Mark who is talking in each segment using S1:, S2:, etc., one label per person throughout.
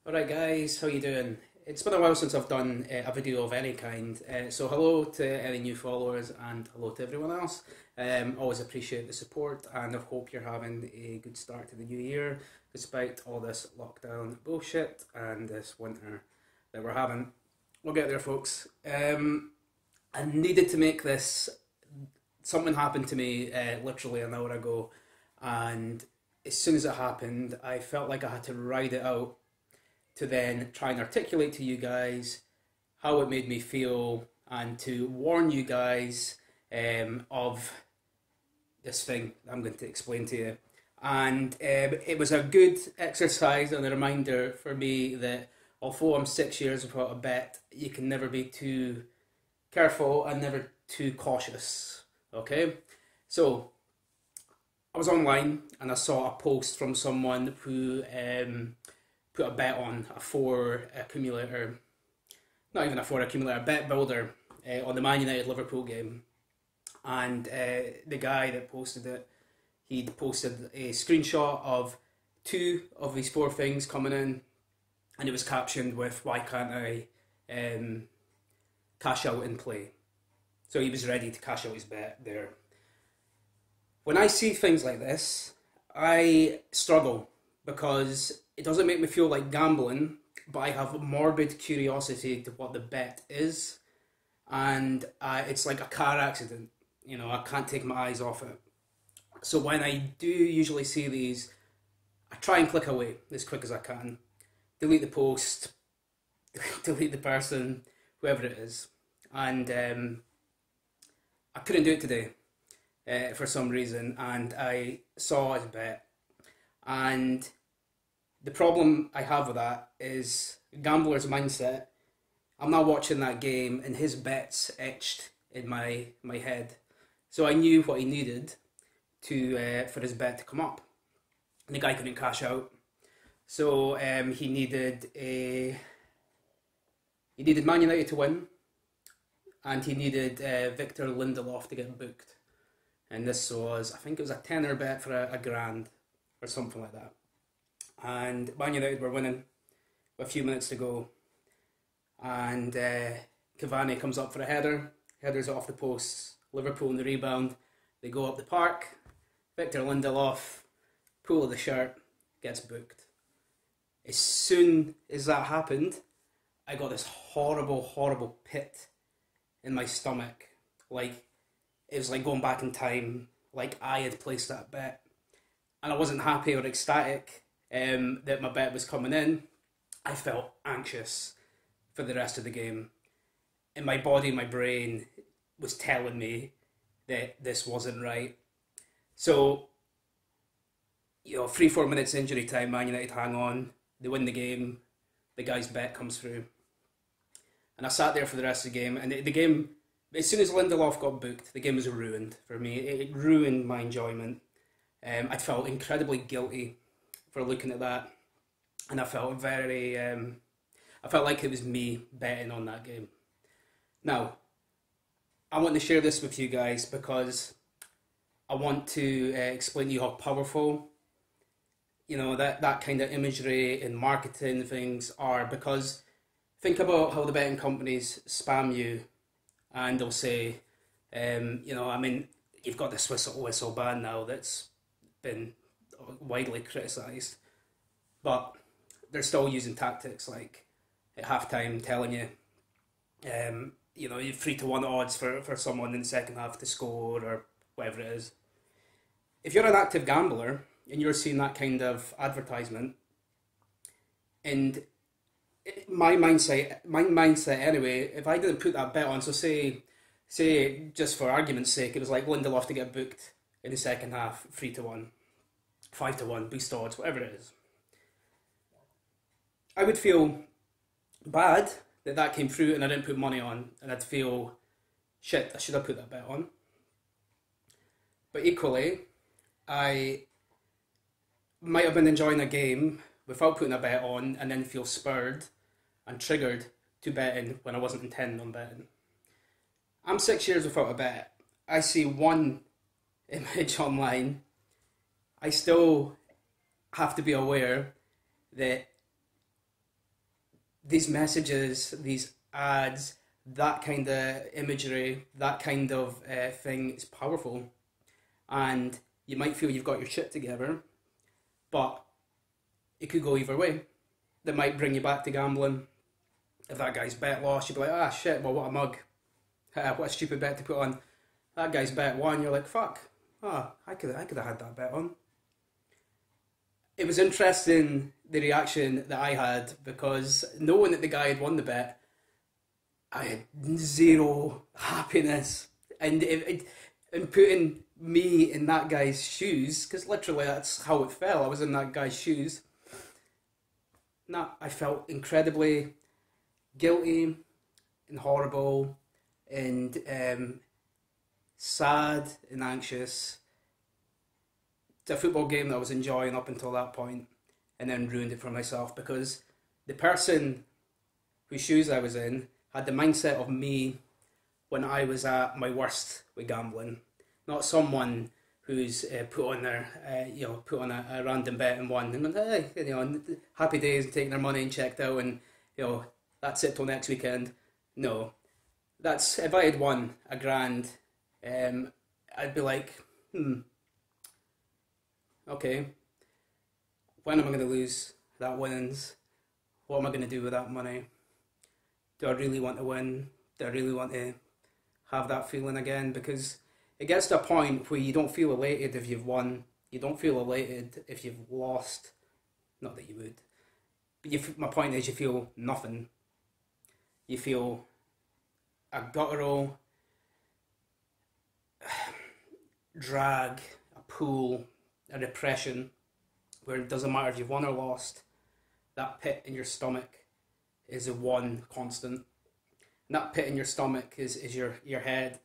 S1: Alright guys, how you doing? It's been a while since I've done a video of any kind, so hello to any new followers and hello to everyone else. Always appreciate the support and I hope you're having a good start to the new year despite all this lockdown bullshit and this winter that we're having. We'll get there, folks. I needed to make this. Something happened to me literally an hour ago, and as soon as it happened I felt like I had to ride it out to then try and articulate to you guys how it made me feel and to warn you guys of this thing I'm going to explain to you. And it was a good exercise and a reminder for me that although I'm 6 years without a bet, you can never be too careful and never too cautious. Okay? So, I was online and I saw a post from someone who put a bet on a four accumulator, not even a four accumulator, a bet builder on the Man United Liverpool game. And the guy that posted it, he'd posted a screenshot of two of these four things coming in, and it was captioned with, "Why can't I cash out and play?" So he was ready to cash out his bet there. When I see things like this, I struggle because it doesn't make me feel like gambling, but I have morbid curiosity to what the bet is, and it's like a car accident. You know, I can't take my eyes off it. So when I do usually see these, I try and click away as quick as I can. Delete the post, delete the person, whoever it is. And I couldn't do it today for some reason, and I saw his bet. And the problem I have with that is gambler's mindset. I'm not watching that game and his bet's etched in my head. So I knew what he needed to for his bet to come up. And the guy couldn't cash out. So he needed Man United to win, and he needed Victor Lindelof to get booked. And this was, I think it was a tenner bet for a grand or something like that. And Man United were winning with a few minutes to go, and Cavani comes up for a headers it off the posts, Liverpool in the rebound, they go up the park, Victor Lindelof, pull of the shirt, gets booked. As soon as that happened, I got this horrible pit in my stomach, like it was like going back in time, like I had placed that bet, and I wasn't happy or ecstatic that my bet was coming in. I felt anxious for the rest of the game. And my body, my brain was telling me that this wasn't right. So, 3-4 minutes injury time, Man United hang on, they win the game, the guy's bet comes through. And I sat there for the rest of the game, and the game, as soon as Lindelof got booked, the game was ruined for me. It ruined my enjoyment. I felt incredibly guilty for looking at that, and I felt I felt like it was me betting on that game. Now, I want to share this with you guys because I want to explain to you how powerful, that kind of imagery and marketing things are. Because think about how the betting companies spam you, and they'll say, you've got this whistle ban now that's been widely criticised, but they're still using tactics like at halftime telling you, you're 3-1 odds for someone in the second half to score or whatever it is. If you're an active gambler and you're seeing that kind of advertisement, and my mindset anyway, if I didn't put that bet on, so say just for argument's sake, it was like Lindelof to get booked in the second half, 3-1. 5-1, boost odds, whatever it is. I would feel bad that came through and I didn't put money on, and I'd feel, shit, I should have put that bet on. But equally, I might have been enjoying a game without putting a bet on and then feel spurred and triggered to betting when I wasn't intending on betting. I'm 6 years without a bet. I see one image online. I still have to be aware that these messages, these ads, that kind of imagery, that kind of thing is powerful. And you might feel you've got your shit together, but it could go either way. That might bring you back to gambling. If that guy's bet lost, you'd be like, ah, shit, well, what a mug. What a stupid bet to put on. That guy's bet won, you're like, fuck. Ah, I could have had that bet on. It was interesting, the reaction that I had, because knowing that the guy had won the bet, I had zero happiness. And in putting me in that guy's shoes, because literally that's how it felt, I was in that guy's shoes, I felt incredibly guilty and horrible and sad and anxious. It's a football game that I was enjoying up until that point, and then ruined it for myself, because the person whose shoes I was in had the mindset of me when I was at my worst with gambling, not someone who's put on a random bet and won, and went, hey, happy days, and taking their money and checked out, and that's it till next weekend. No, that's if I had won $1,000, I'd be like, okay, when am I going to lose that winnings? What am I going to do with that money? Do I really want to win? Do I really want to have that feeling again? Because it gets to a point where you don't feel elated if you've won. You don't feel elated if you've lost. Not that you would. But my point is, you feel nothing. You feel a guttural drag, a pull, a depression, where it doesn't matter if you've won or lost. That pit in your stomach is the one constant. And that pit in your stomach is your head,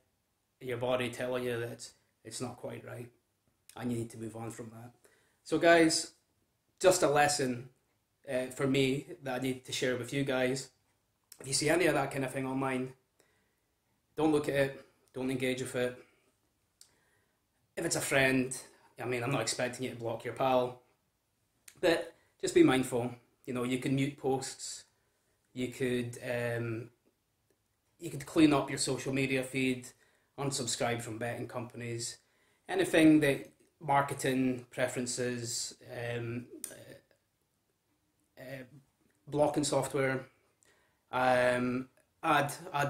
S1: your body telling you that it's not quite right, and you need to move on from that. So guys, just a lesson for me that I need to share with you guys. If you see any of that kind of thing online, don't look at it, don't engage with it. If it's a friend, I mean, I'm not expecting you to block your pal, but just be mindful. You can mute posts, you could clean up your social media feed, unsubscribe from betting companies, anything that marketing preferences, blocking software, ad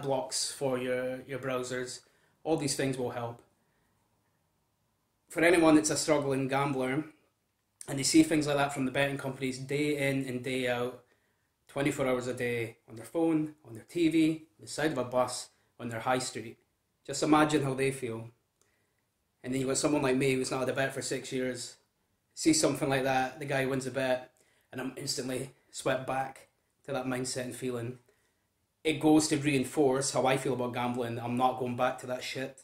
S1: blocks for your browsers. All these things will help. For anyone that's a struggling gambler and they see things like that from the betting companies day in and day out, 24 hours a day, on their phone, on their TV, on the side of a bus, on their high street, just imagine how they feel. And then you've got someone like me who's not had a bet for 6 years, see something like that, the guy wins a bet, and I'm instantly swept back to that mindset and feeling. It goes to reinforce how I feel about gambling. I'm not going back to that shit.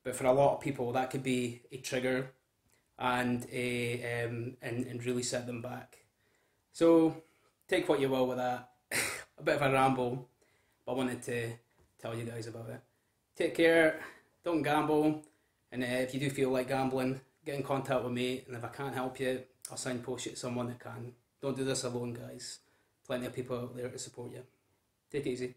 S1: But for a lot of people, that could be a trigger and and really set them back. So take what you will with that. A bit of a ramble, but I wanted to tell you guys about it. Take care, don't gamble, and if you do feel like gambling, get in contact with me, and if I can't help you, I'll signpost you to someone that can. Don't do this alone, guys. Plenty of people out there to support you. Take it easy.